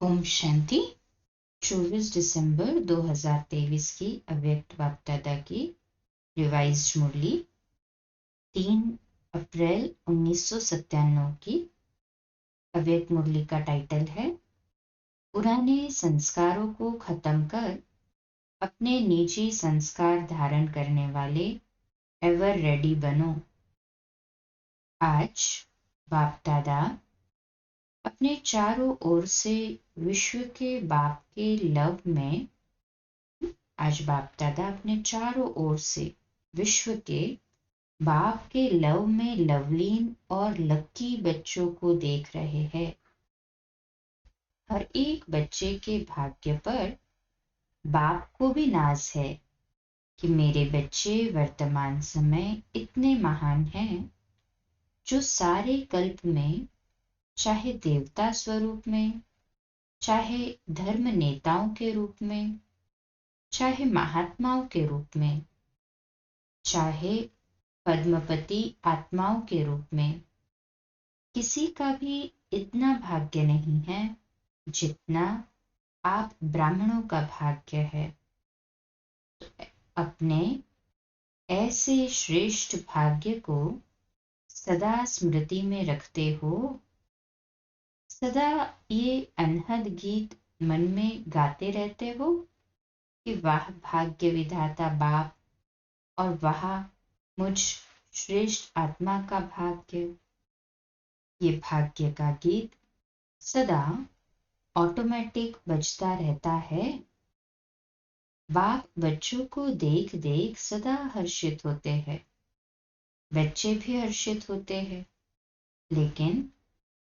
ओम शांति। 24 दिसंबर 2023 की अव्यक्त बापदादा की रिवाइज्ड मुरली 3 अप्रैल 1997 की अव्यक्त मुरली का टाइटल है पुराने संस्कारों को खत्म कर अपने निजी संस्कार धारण करने वाले एवर रेडी बनो। आज बापदादा अपने चारों ओर से विश्व के बाप के लव में आज बाप दादा अपने चारों ओर से विश्व के बाप के लव में लवलीन और लक्की बच्चों को देख रहे हैं। हर एक बच्चे के भाग्य पर बाप को भी नाज है कि मेरे बच्चे वर्तमान समय इतने महान हैं जो सारे कल्प में, चाहे देवता स्वरूप में, चाहे धर्म नेताओं के रूप में, चाहे महात्माओं के रूप में, चाहे पद्मपति आत्माओं के रूप में, किसी का भी इतना भाग्य नहीं है जितना आप ब्राह्मणों का भाग्य है। अपने ऐसे श्रेष्ठ भाग्य को सदा स्मृति में रखते हो, सदा ये अनहद गीत मन में गाते रहते हो कि वाह भाग्य विधाता बाप और वाह मुझ श्रेष्ठ आत्मा का भाग्य। ये भाग्य का गीत सदा ऑटोमेटिक बजता रहता है। बाप बच्चों को देख देख सदा हर्षित होते हैं, बच्चे भी हर्षित होते हैं, लेकिन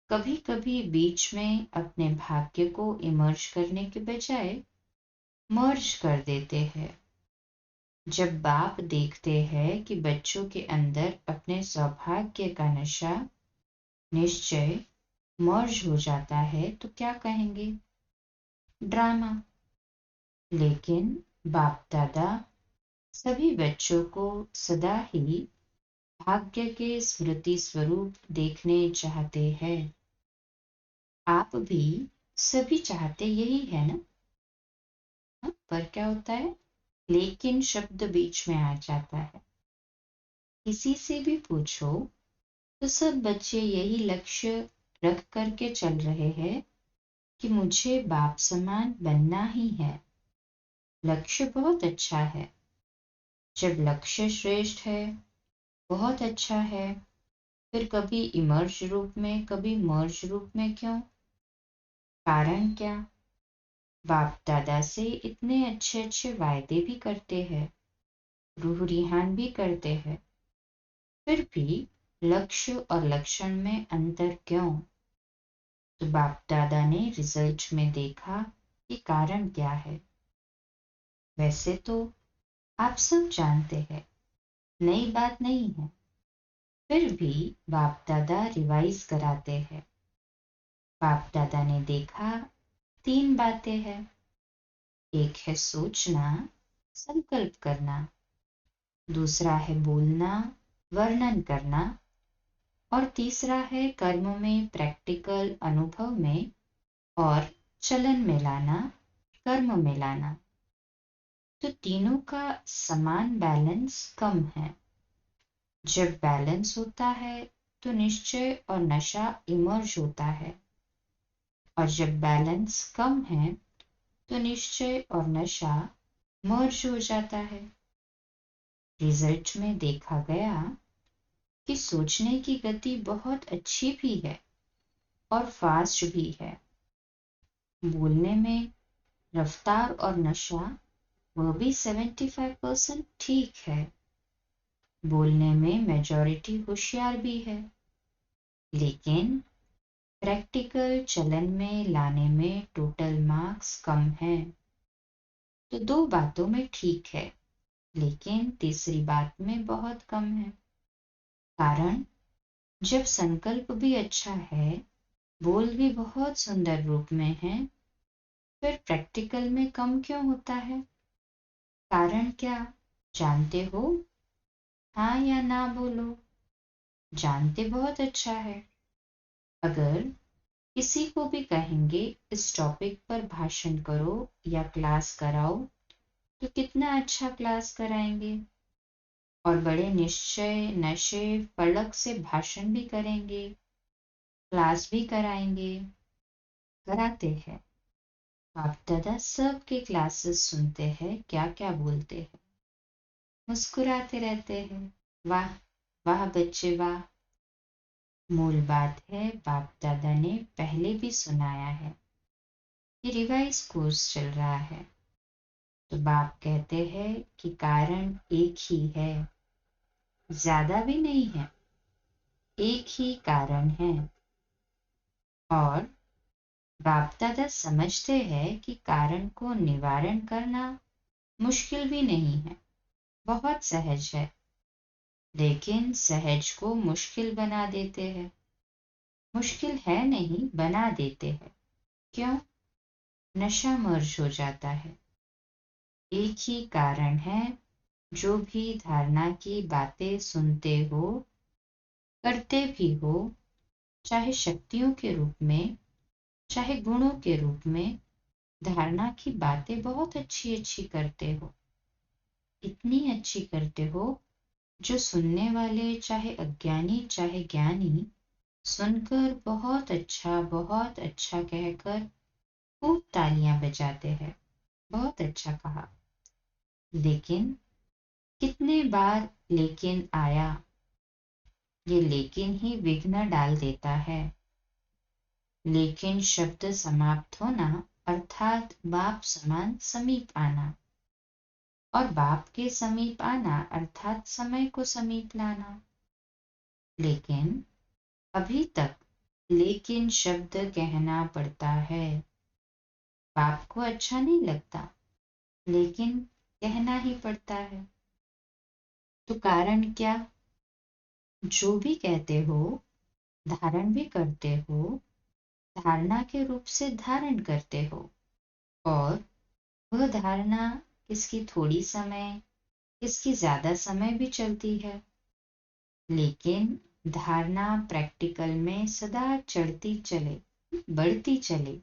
कभी कभी बीच में अपने भाग्य को इमर्ज करने के बजाय मर्ज कर देते हैं। जब बाप देखते हैं कि बच्चों के अंदर अपने सौभाग्य का नशा निश्चय मर्ज हो जाता है तो क्या कहेंगे? ड्रामा। लेकिन बाप दादा सभी बच्चों को सदा ही भाग्य के स्मृति स्वरूप देखने चाहते हैं। आप भी सभी चाहते यही है ना? पर क्या होता है? लेकिन शब्द बीच में आ जाता है। किसी से भी पूछो तो सब बच्चे यही लक्ष्य रख करके चल रहे हैं कि मुझे बाप समान बनना ही है। लक्ष्य बहुत अच्छा है। जब लक्ष्य श्रेष्ठ है, बहुत अच्छा है, फिर कभी इमर्ज रूप में, कभी मर्ज रूप में क्यों? कारण क्या? बाप दादा से इतने अच्छे अच्छे वायदे भी करते हैं, रूह रिहान भी करते हैं, फिर भी लक्ष्य और लक्षण में अंतर क्यों? तो बाप दादा ने रिजल्ट में देखा कि कारण क्या है। वैसे तो आप सब जानते हैं, नई बात नहीं है, फिर भी बाप दादा रिवाइज कराते हैं। बाप दादा ने देखा 3 बातें हैं। एक है सोचना, संकल्प करना, दूसरा है बोलना, वर्णन करना, और तीसरा है कर्म में, प्रैक्टिकल अनुभव में और चलन में लाना, कर्म में लाना। तो तीनों का समान बैलेंस कम है। जब बैलेंस होता है तो निश्चय और नशा इमर्ज होता है, और जब बैलेंस कम है तो निश्चय और नशा मर्ज हो जाता है। रिजल्ट में देखा गया कि सोचने की गति बहुत अच्छी भी है और फास्ट भी है। बोलने में रफ्तार और नशा वह भी 75% ठीक है। बोलने में मेजॉरिटी होशियार भी है, लेकिन प्रैक्टिकल चलन में लाने में टोटल मार्क्स कम है। तो 2 बातों में ठीक है, लेकिन तीसरी बात में बहुत कम है। कारण जब संकल्प भी अच्छा है, बोल भी बहुत सुंदर रूप में है, फिर प्रैक्टिकल में कम क्यों होता है? कारण क्या जानते हो? हाँ या ना बोलो। जानते बहुत अच्छा है। अगर किसी को भी कहेंगे इस टॉपिक पर भाषण करो या क्लास कराओ तो कितना अच्छा क्लास कराएंगे और बड़े निश्चय नशे फलक से भाषण भी करेंगे, क्लास भी कराएंगे, कराते हैं। बाप दादा सबके क्लासेस सुनते हैं, क्या क्या बोलते हैं, मुस्कुराते रहते हैं। वाह वाह बच्चे वाह। मूल बात है बाप दादा ने पहले भी सुनाया है। ये रिवाइज कोर्स चल रहा है तो बाप कहते हैं कि कारण एक ही है, ज्यादा भी नहीं है, एक ही कारण है। और बाप दादा समझते हैं कि कारण को निवारण करना मुश्किल भी नहीं है, बहुत सहज है, लेकिन सहज को मुश्किल बना देते हैं। मुश्किल है नहीं, बना देते हैं। क्यों? नशा मर्ज हो जाता है। एक ही कारण है, जो भी धारणा की बातें सुनते हो, करते भी हो, चाहे शक्तियों के रूप में, चाहे गुणों के रूप में, धारणा की बातें बहुत अच्छी अच्छी करते हो, इतनी अच्छी करते हो जो सुनने वाले चाहे अज्ञानी चाहे ज्ञानी सुनकर बहुत अच्छा कहकर खूब तालियां बजाते हैं, बहुत अच्छा कहा। लेकिन कितने बार लेकिन आया, ये लेकिन ही विघ्न डाल देता है। लेकिन शब्द समाप्त होना अर्थात बाप समान समीप आना, और बाप के समीप आना अर्थात समय को समीप लाना। लेकिन अभी तक लेकिन शब्द कहना पड़ता है। बाप को अच्छा नहीं लगता, लेकिन कहना ही पड़ता है। तो कारण क्या? जो भी कहते हो, धारण भी करते हो, धारणा के रूप से धारण करते हो, और वह धारणा किसकी थोड़ी समय, किसकी ज्यादा समय भी चलती है। लेकिन धारणा प्रैक्टिकल में सदा चढ़ती चले, बढ़ती चले।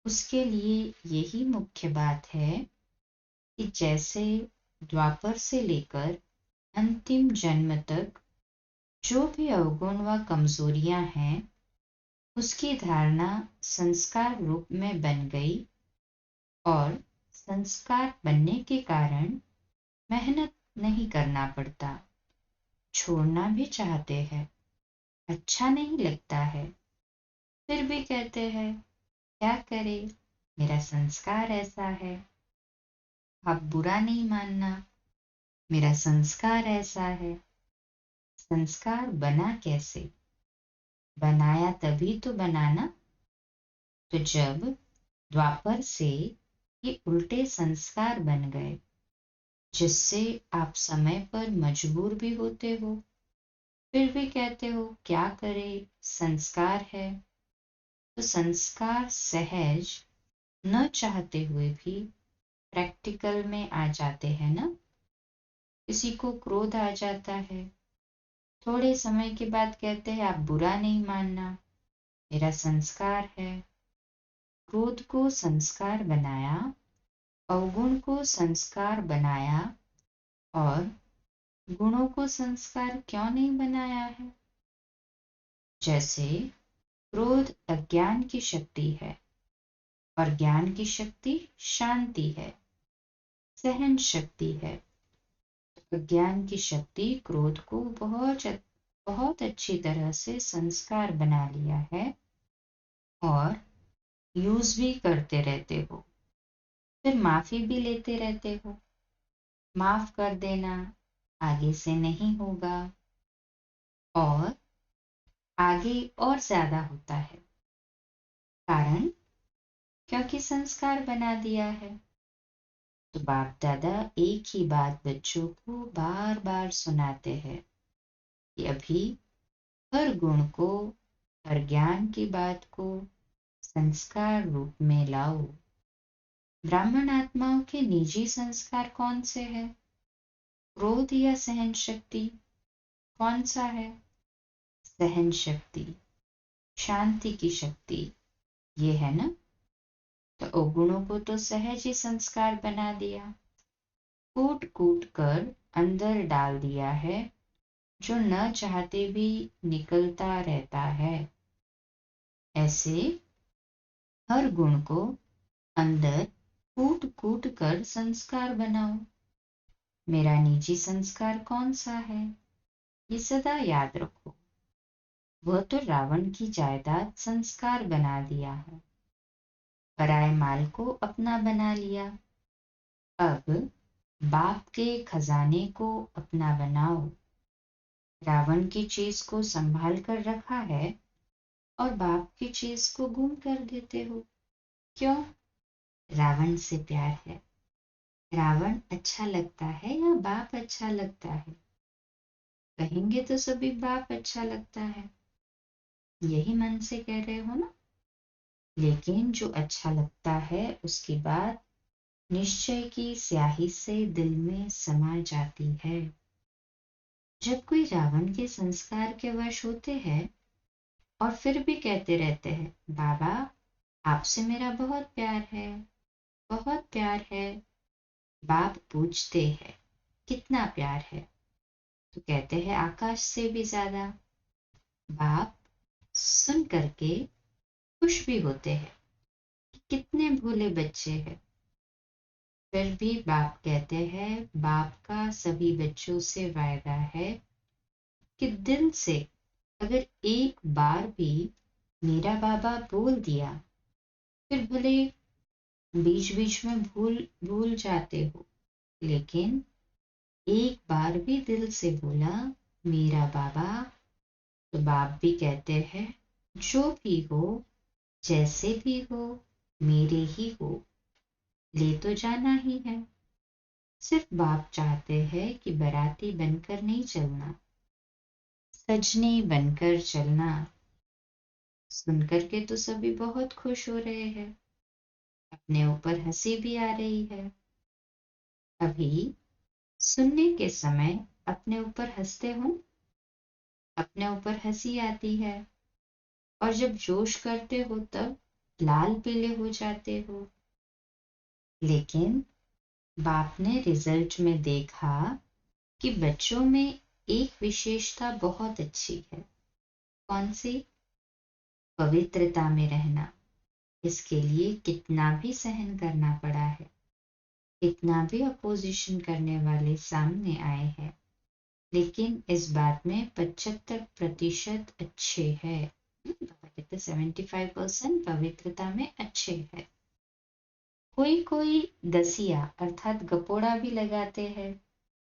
उसके लिए यही मुख्य बात है कि जैसे द्वापर से लेकर अंतिम जन्म तक जो भी अवगुण व कमजोरियां हैं, उसकी धारणा संस्कार रूप में बन गई, और संस्कार बनने के कारण मेहनत नहीं करना पड़ता। छोड़ना भी चाहते हैं, अच्छा नहीं लगता है, फिर भी कहते हैं क्या करे, मेरा संस्कार ऐसा है। आप बुरा नहीं मानना, मेरा संस्कार ऐसा है। संस्कार बना कैसे? बनाया तभी तो बनाना, तो जब द्वापर से ये उल्टे संस्कार बन गए, जिससे आप समय पर मजबूर भी होते हो, फिर भी कहते हो क्या करे, संस्कार है। तो संस्कार सहज न चाहते हुए भी प्रैक्टिकल में आ जाते हैं ना। किसी को क्रोध आ जाता है, थोड़े समय के बाद कहते हैं आप बुरा नहीं मानना, मेरा संस्कार है। क्रोध को संस्कार बनाया, अवगुण को संस्कार बनाया, और गुणों को संस्कार क्यों नहीं बनाया है? जैसे क्रोध अज्ञान की शक्ति है, और ज्ञान की शक्ति शांति है, सहन शक्ति है। अज्ञान की शक्ति क्रोध को बहुत अच्छी तरह से संस्कार बना लिया है, और यूज भी करते रहते हो, फिर माफी भी लेते रहते हो। माफ कर देना, आगे से नहीं होगा, और आगे और ज्यादा होता है। कारण क्योंकि संस्कार बना दिया है। तो बाप दादा एक ही बात बच्चों को बार बार सुनाते हैं कि अभी हर गुण को, हर ज्ञान की बात को संस्कार रूप में लाओ। ब्राह्मण आत्माओं के निजी संस्कार कौन से हैं? क्रोध या सहन शक्ति? कौन सा है? सहन शक्ति, शांति की शक्ति, ये है ना। तो अवगुणों को तो सहज ही संस्कार बना दिया, कूट कूट कर अंदर डाल दिया है, जो न चाहते भी निकलता रहता है। ऐसे हर गुण को अंदर कूट कूट कर संस्कार बनाओ। मेरा निजी संस्कार कौन सा है, ये सदा याद रखो। वह तो रावण की जायदाद संस्कार बना दिया है, पराए माल को अपना बना लिया। अब बाप के खजाने को अपना बनाओ। रावण की चीज को संभाल कर रखा है और बाप की चीज को गुम कर देते हो। क्यों? रावण से प्यार है। रावण अच्छा लगता है या बाप अच्छा लगता है? कहेंगे तो सभी बाप अच्छा लगता है, यही मन से कह रहे हो ना। लेकिन जो अच्छा लगता है उसकी बात निश्चय की स्याही से दिल में समा जाती है। जब कोई रावण के संस्कार के वश होते हैं और फिर भी कहते रहते हैं, बाबा आपसे मेरा बहुत प्यार है, बहुत प्यार है। बाप पूछते हैं कितना प्यार है, तो कहते हैं आकाश से भी ज्यादा। बाप सुन करके खुश भी होते हैं कि कितने भोले बच्चे हैं। फिर भी बाप कहते हैं, बाप का सभी बच्चों से वायदा है कि दिल से अगर एक बार भी मेरा बाबा बोल दिया, फिर भले बीच बीच में भूल भूल जाते हो, लेकिन एक बार भी दिल से बोला मेरा बाबा, तो बाप भी कहते हैं जो भी हो जैसे भी हो मेरे ही हो, ले तो जाना ही है। सिर्फ बाप चाहते हैं कि बराती बनकर नहीं चलना, सजनी बनकर चलना। सुनकर के तो सभी बहुत खुश हो रहे हैं, अपने ऊपर हंसी भी आ रही है। अभी सुनने के समय अपने ऊपर हंसते हो, अपने ऊपर हंसी आती है, और जब जोश करते हो तब लाल पीले हो जाते हो। लेकिन बाप ने रिजल्ट में देखा कि बच्चों में एक विशेषता बहुत अच्छी है। कौन सी? पवित्रता में रहना। इसके लिए कितना भी सहन करना पड़ा है, कितना भी अपोजिशन करने वाले सामने आए हैं, लेकिन इस बात में 75% अच्छे हैं। 75% पवित्रता में अच्छे हैं। कोई कोई दसिया अर्थात गपोड़ा भी लगाते हैं,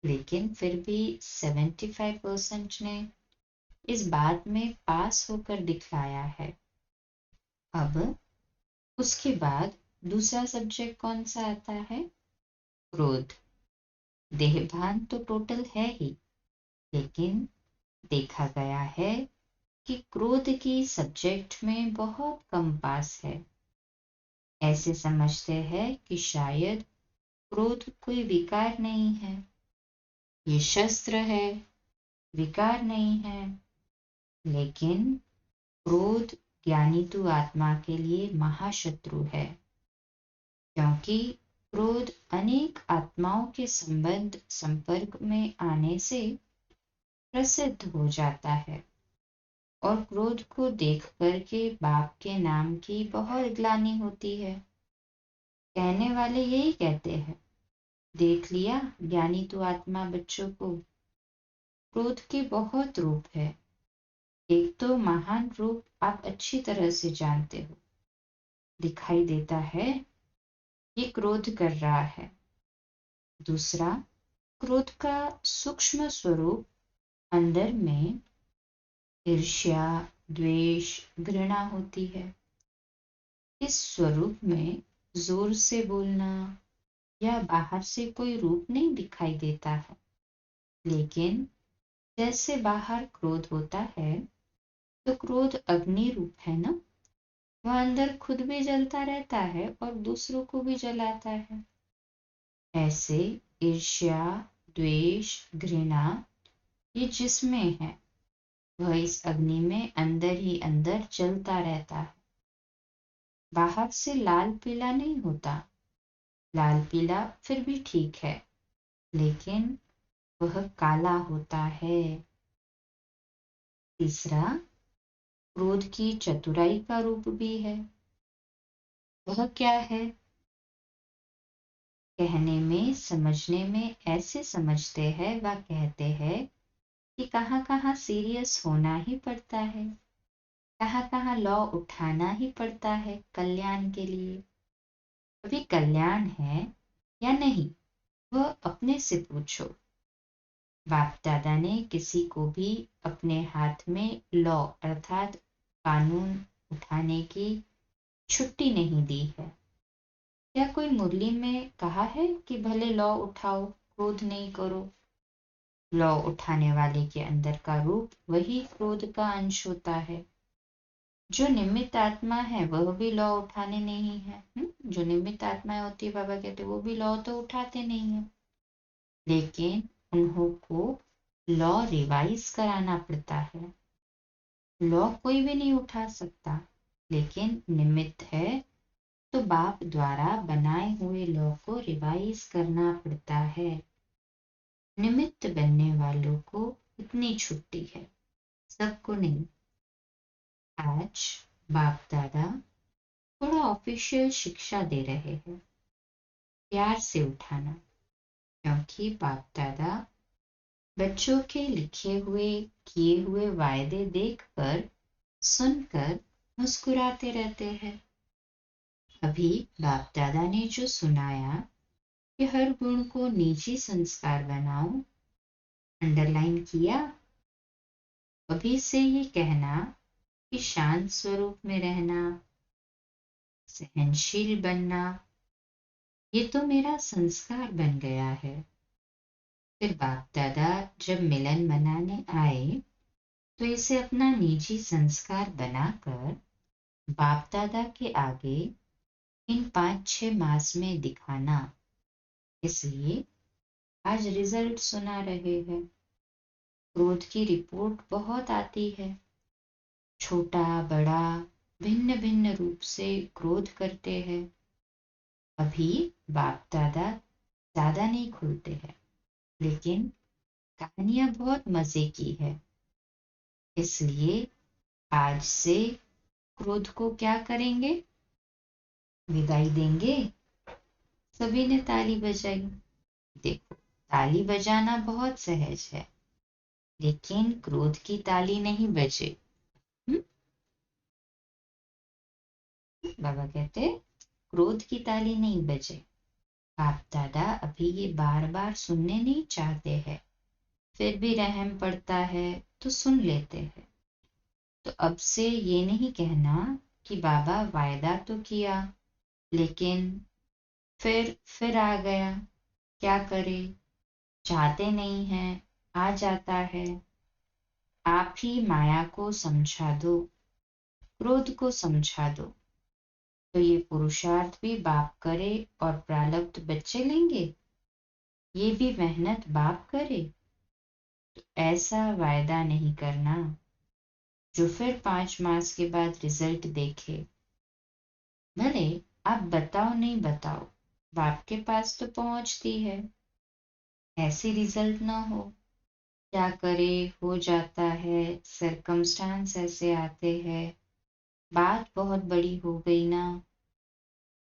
लेकिन फिर भी 75% ने इस बात में पास होकर दिखलाया है। अब उसके बाद दूसरा सब्जेक्ट कौन सा आता है? क्रोध। देहभान तो टोटल है ही, लेकिन देखा गया है कि क्रोध की सब्जेक्ट में बहुत कम पास है। ऐसे समझते हैं कि शायद क्रोध कोई विकार नहीं है, ये शस्त्र है, विकार नहीं है। लेकिन क्रोध ज्ञानी तो आत्मा के लिए महाशत्रु है, क्योंकि क्रोध अनेक आत्माओं के संबंध संपर्क में आने से प्रसिद्ध हो जाता है, और क्रोध को देख करके बाप के नाम की बहुत ग्लानि होती है। कहने वाले यही कहते हैं, देख लिया ज्ञानी तो आत्मा बच्चों को, क्रोध के बहुत रूप है। एक तो महान रूप आप अच्छी तरह से जानते हो, दिखाई देता है ये क्रोध कर रहा है। दूसरा, क्रोध का सूक्ष्म स्वरूप अंदर में ईर्ष्या, द्वेष, घृणा होती है। इस स्वरूप में जोर से बोलना या बाहर से कोई रूप नहीं दिखाई देता है, लेकिन जैसे बाहर क्रोध होता है तो क्रोध अग्नि रूप है ना, वह अंदर खुद भी जलता रहता है और दूसरों को भी जलाता है। ऐसे ईर्ष्या, द्वेष, घृणा ये जिसमें है, वह इस अग्नि में अंदर ही अंदर जलता रहता है। बाहर से लाल पीला नहीं होता। लाल पीला फिर भी ठीक है, लेकिन वह काला होता है। तीसरा, क्रोध की चतुराई का रूप भी है। वह क्या है? कहने में समझने में ऐसे समझते हैं व कहते हैं कि कहाँ कहाँ सीरियस होना ही पड़ता है, कहाँ कहाँ लॉ उठाना ही पड़ता है कल्याण के लिए। अभी कल्याण है या नहीं, वह अपने से पूछो। बाप दादा ने किसी को भी अपने हाथ में लॉ अर्थात कानून उठाने की छुट्टी नहीं दी है। क्या कोई मुरली में कहा है कि भले लॉ उठाओ, क्रोध नहीं करो? लौ उठाने वाले के अंदर का रूप वही क्रोध का अंश होता है। जो निमित्त आत्मा है वह भी लौ उठाने नहीं है। जो निमित्त आत्माएं होती है, बाबा कहते वो भी लौ तो उठाते नहीं है, लेकिन उन्हों को लॉ रिवाइज कराना पड़ता है। लॉ कोई भी नहीं उठा सकता, लेकिन निमित्त है तो बाप द्वारा बनाए हुए लॉ को रिवाइज करना पड़ता है। निमित्त बनने वालों को इतनी छुट्टी है, सबको नहीं। आज बाप दादा थोड़ा ऑफिशियल शिक्षा दे रहे हैं, प्यार से उठाना, क्योंकि बाप दादा बच्चों के लिखे हुए किए हुए वायदे देखकर सुनकर मुस्कुराते रहते हैं। अभी बाप दादा ने जो सुनाया कि हर गुण को निजी संस्कार बनाओ, अंडरलाइन किया। अभी से ये कहना कि शांत स्वरूप में रहना, सहनशील बनना, ये तो मेरा संस्कार बन गया है। फिर बाप दादा जब मिलन मनाने आए तो इसे अपना निजी संस्कार बनाकर बाप दादा के आगे इन 5-6 मास में दिखाना। इसलिए आज रिजल्ट सुना रहे हैं। क्रोध की रिपोर्ट बहुत आती है, छोटा बड़ा भिन्न भिन्न रूप से क्रोध करते हैं। अभी बाप दादा ज्यादा नहीं खुलते हैं, लेकिन कहानियां बहुत मजे की है। इसलिए आज से क्रोध को क्या करेंगे? विदाई देंगे। सभी ने ताली बजाई। देखो, ताली बजाना बहुत सहज है, लेकिन क्रोध की ताली नहीं बजे। बाबा कहते क्रोध की ताली नहीं बजे। बाप दादा अभी ये बार बार सुनने नहीं चाहते हैं, फिर भी रहम पड़ता है तो सुन लेते हैं। तो अब से ये नहीं कहना कि बाबा वायदा तो किया लेकिन फिर आ गया, क्या करे, चाहते नहीं है, आ जाता है। आप ही माया को समझा दो, क्रोध को समझा दो, तो ये पुरुषार्थ भी बाप करे और प्रारब्ध बच्चे लेंगे, ये भी मेहनत बाप करे। तो ऐसा वायदा नहीं करना जो फिर 5 मास के बाद रिजल्ट देखे। भले आप बताओ नहीं बताओ, बाप के पास तो पहुंचती है। ऐसे रिजल्ट ना हो, क्या करे, हो जाता है, सरकमस्टांस ऐसे आते हैं, बात बहुत बड़ी हो गई ना।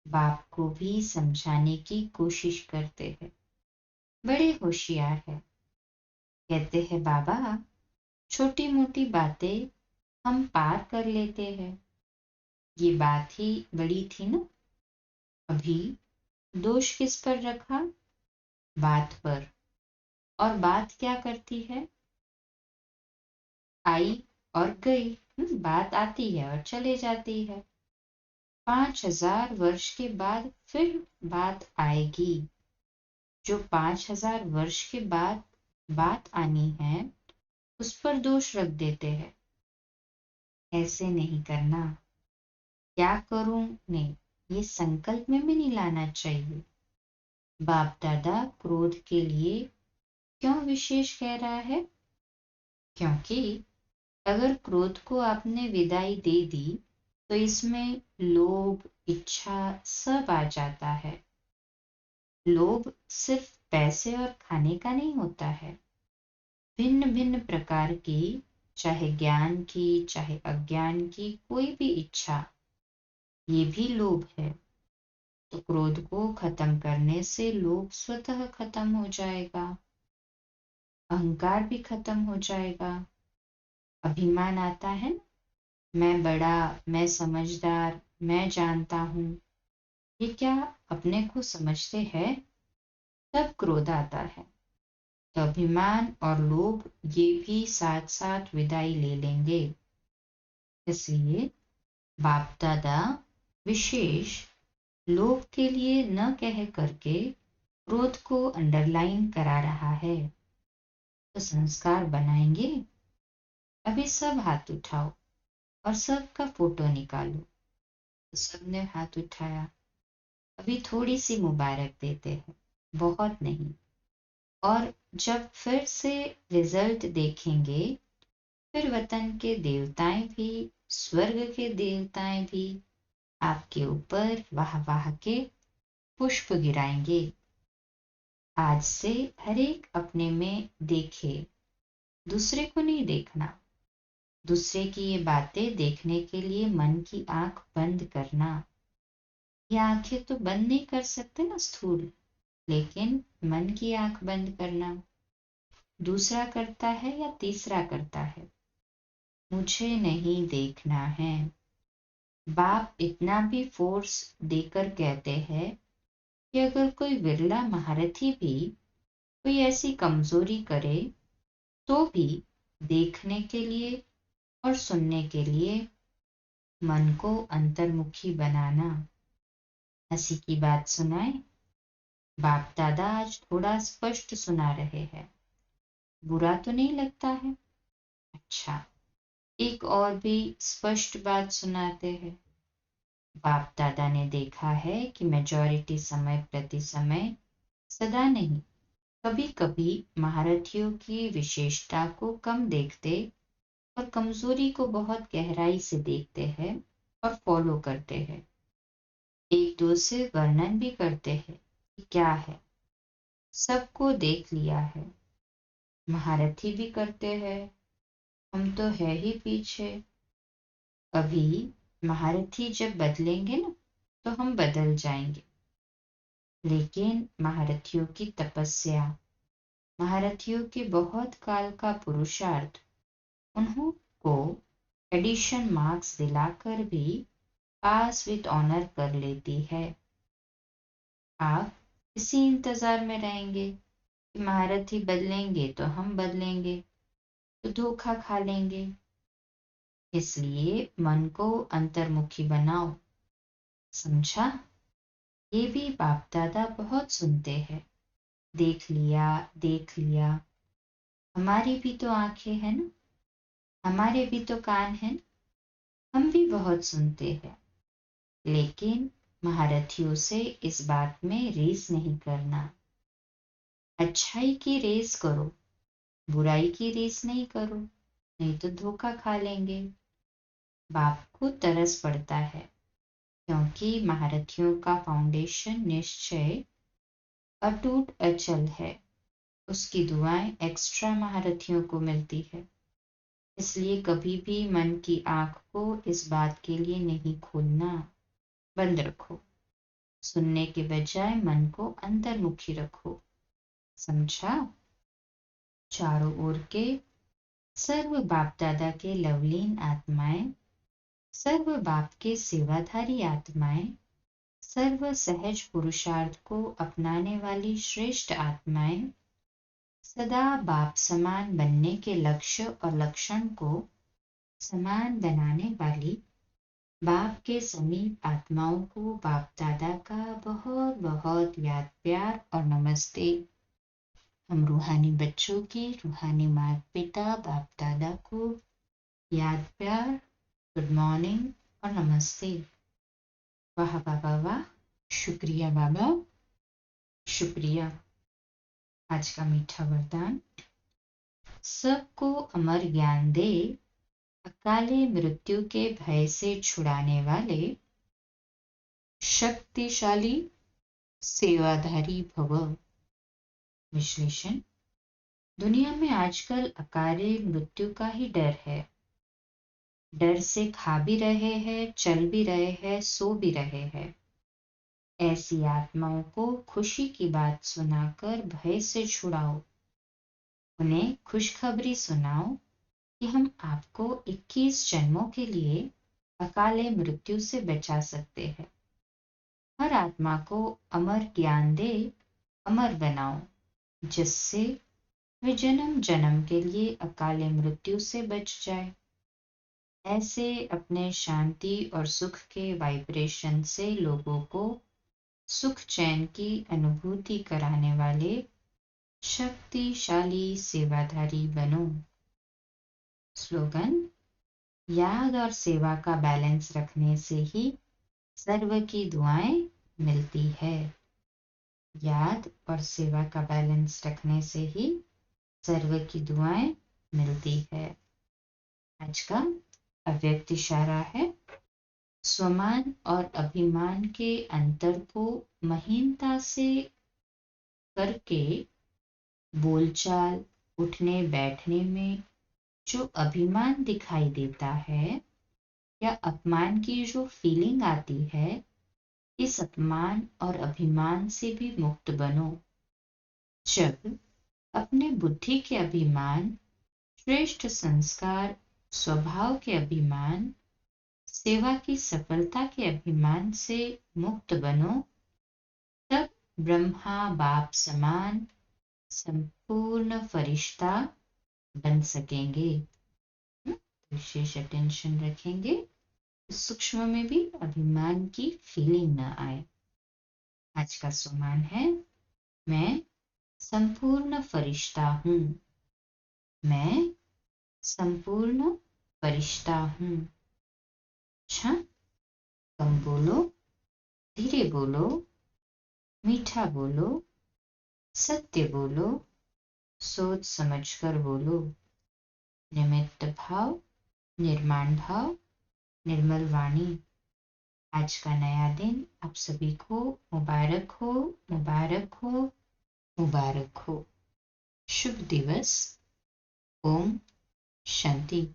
बाप को भी समझाने की कोशिश करते हैं, बड़े होशियार है। कहते हैं बाबा छोटी मोटी बातें हम पार कर लेते हैं, ये बात ही बड़ी थी ना। अभी दोष किस पर रखा? बात पर। और बात क्या करती है? आई और गई। बात आती है और चले जाती है। 5000 वर्ष के बाद फिर बात आएगी। जो 5000 वर्ष के बाद बात आनी है उस पर दोष रख देते हैं। ऐसे नहीं करना। क्या करूं? नहीं, ये संकल्प में भी नहीं लाना चाहिए। बाप दादा क्रोध के लिए क्यों विशेष कह रहा है? क्योंकि अगर क्रोध को आपने विदाई दे दी तो इसमें लोभ इच्छा सब आ जाता है। लोभ सिर्फ पैसे और खाने का नहीं होता है, भिन्न भिन्न प्रकार की, चाहे ज्ञान की चाहे अज्ञान की कोई भी इच्छा, ये भी लोभ है। तो क्रोध को खत्म करने से लोभ स्वतः खत्म हो जाएगा, अहंकार भी खत्म हो जाएगा। अभिमान आता है ना, मैं बड़ा, मैं समझदार, मैं जानता हूँ, ये क्या अपने को समझते हैं? तब क्रोध आता है। तो अभिमान और लोभ ये भी साथ साथ विदाई ले लेंगे। इसलिए बाप दादा विशेष लोभ के लिए न कह करके क्रोध को अंडरलाइन करा रहा है। तो संस्कार बनाएंगे। अभी सब हाथ उठाओ और सबका फोटो निकालो। तो सबने हाथ उठाया। अभी थोड़ी सी मुबारक देते हैं, बहुत नहीं। और जब फिर से रिजल्ट देखेंगे, फिर वतन के देवताएं भी, स्वर्ग के देवताएं भी आपके ऊपर वाह वाह के पुष्प गिराएंगे। आज से हर एक अपने में देखे, दूसरे को नहीं देखना। दूसरे की ये बातें देखने के लिए मन की आंख बंद करना। ये आंखें तो बंद नहीं कर सकते ना स्थूल, लेकिन मन की आंख बंद करना। दूसरा करता है या तीसरा करता है, मुझे नहीं देखना है। बाप इतना भी फोर्स देकर कहते हैं कि अगर कोई विरला महारथी भी कोई ऐसी कमजोरी करे, तो भी देखने के लिए और सुनने के लिए मन को अंतर्मुखी बनाना। हंसी की बात सुनाए, बाप दादा आज थोड़ा स्पष्ट सुना रहे हैं, बुरा तो नहीं लगता है? अच्छा, एक और भी स्पष्ट बात सुनाते हैं। बाप दादा ने देखा है कि मेजॉरिटी समय प्रति समय, सदा नहीं, कभी कभी महारथियों की विशेषता को कम देखते और कमजोरी को बहुत गहराई से देखते हैं और फॉलो करते हैं। एक दो से वर्णन भी करते हैं कि क्या है, सबको देख लिया है। महारथी भी करते हैं, हम तो है ही पीछे। अभी महारथी जब बदलेंगे ना, तो हम बदल जाएंगे। लेकिन महारथियों की तपस्या, महारथियों के बहुत काल का पुरुषार्थ उन्हों को एडिशन मार्क्स दिलाकर भी पास विद ऑनर कर लेती है। आप इसी इंतजार में रहेंगे कि महारथी बदलेंगे तो हम बदलेंगे, तो धोखा खा लेंगे। इसलिए मन को अंतर्मुखी बनाओ। समझा? ये भी बाप दादा बहुत सुनते हैं। देख लिया, देख लिया। हमारी भी तो आंखें हैं ना, हमारे भी तो कान हैं, हम भी बहुत सुनते हैं। लेकिन महारथियों से इस बात में रेस नहीं करना। अच्छाई की रेस करो, बुराई की रेस नहीं करो, नहीं तो धोखा खा लेंगे। बाप को तरस पड़ता है, क्योंकि महारथियों का फाउंडेशन निश्चय अटूट अचल है। उसकी दुआएं एक्स्ट्रा महारथियों को मिलती है। इसलिए कभी भी मन की आंख को इस बात के लिए नहीं खोलना, बंद रखो। सुनने के बजाय मन को अंतर्मुखी रखो। समझा? चारों ओर के सर्व बाप दादा के लवलीन आत्माएं, सर्व बाप के सेवाधारी आत्माएं, सर्व सहज पुरुषार्थ को अपनाने वाली श्रेष्ठ आत्माएं, सदा बाप समान बनने के लक्ष्य और लक्षण को समान बनाने वाली बाप के समीप आत्माओं को बाप दादा का बहुत बहुत याद प्यार और नमस्ते। हम रूहानी बच्चों के रूहानी माता पिता बाप दादा को याद प्यार, गुड मॉर्निंग और नमस्ते। वाह बाबा वाह, शुक्रिया बाबा, शुक्रिया। आज का मीठा वरदान, सबको अमर ज्ञान दे, अकाले मृत्यु के भय से छुड़ाने वाले शक्तिशाली सेवाधारी भव। विश्लेषण। दुनिया में आजकल अकाले मृत्यु का ही डर है। डर से खा भी रहे हैं, चल भी रहे हैं, सो भी रहे हैं। ऐसी आत्माओं को खुशी की बात सुनाकर भय से छुड़ाओ। उन्हें खुशखबरी सुनाओ कि हम आपको 21 जन्मों के लिए अकाले मृत्यु से बचा सकते हैं। हर आत्मा को अमर ज्ञान दे, अमर बनाओ, जिससे वे जन्म जन्म के लिए अकाले मृत्यु से बच जाए। ऐसे अपने शांति और सुख के वाइब्रेशन से लोगों को सुख चैन की अनुभूति कराने वाले शक्तिशाली सेवाधारी बनो। स्लोगन। याद और सेवा का बैलेंस रखने से ही सर्व की दुआएं मिलती है। याद और सेवा का बैलेंस रखने से ही सर्व की दुआएं मिलती है। आज का अव्यक्त इशारा है। स्वमान और अभिमान के अंतर को महीनता से करके बोलचाल, उठने बैठने में जो अभिमान दिखाई देता है या अपमान की जो फीलिंग आती है, इस अपमान और अभिमान से भी मुक्त बनो। जब अपने बुद्धि के अभिमान, श्रेष्ठ संस्कार, स्वभाव के अभिमान, सेवा की सफलता के अभिमान से मुक्त बनो, तब ब्रह्मा बाप समान संपूर्ण फरिश्ता बन सकेंगे। विशेष अटेंशन रखेंगे, सूक्ष्म में भी अभिमान की फीलिंग न आए। आज का सुमान है, मैं संपूर्ण फरिश्ता हूँ। मैं संपूर्ण फरिश्ता हूँ। अच्छा, कम बोलो, धीरे बोलो, मीठा बोलो, सत्य बोलो, सोच समझकर बोलो। निमित्त भाव, निर्माण भाव, निर्मल वाणी। आज का नया दिन आप सभी को मुबारक हो, मुबारक हो, मुबारक हो। शुभ दिवस। ओम शांति।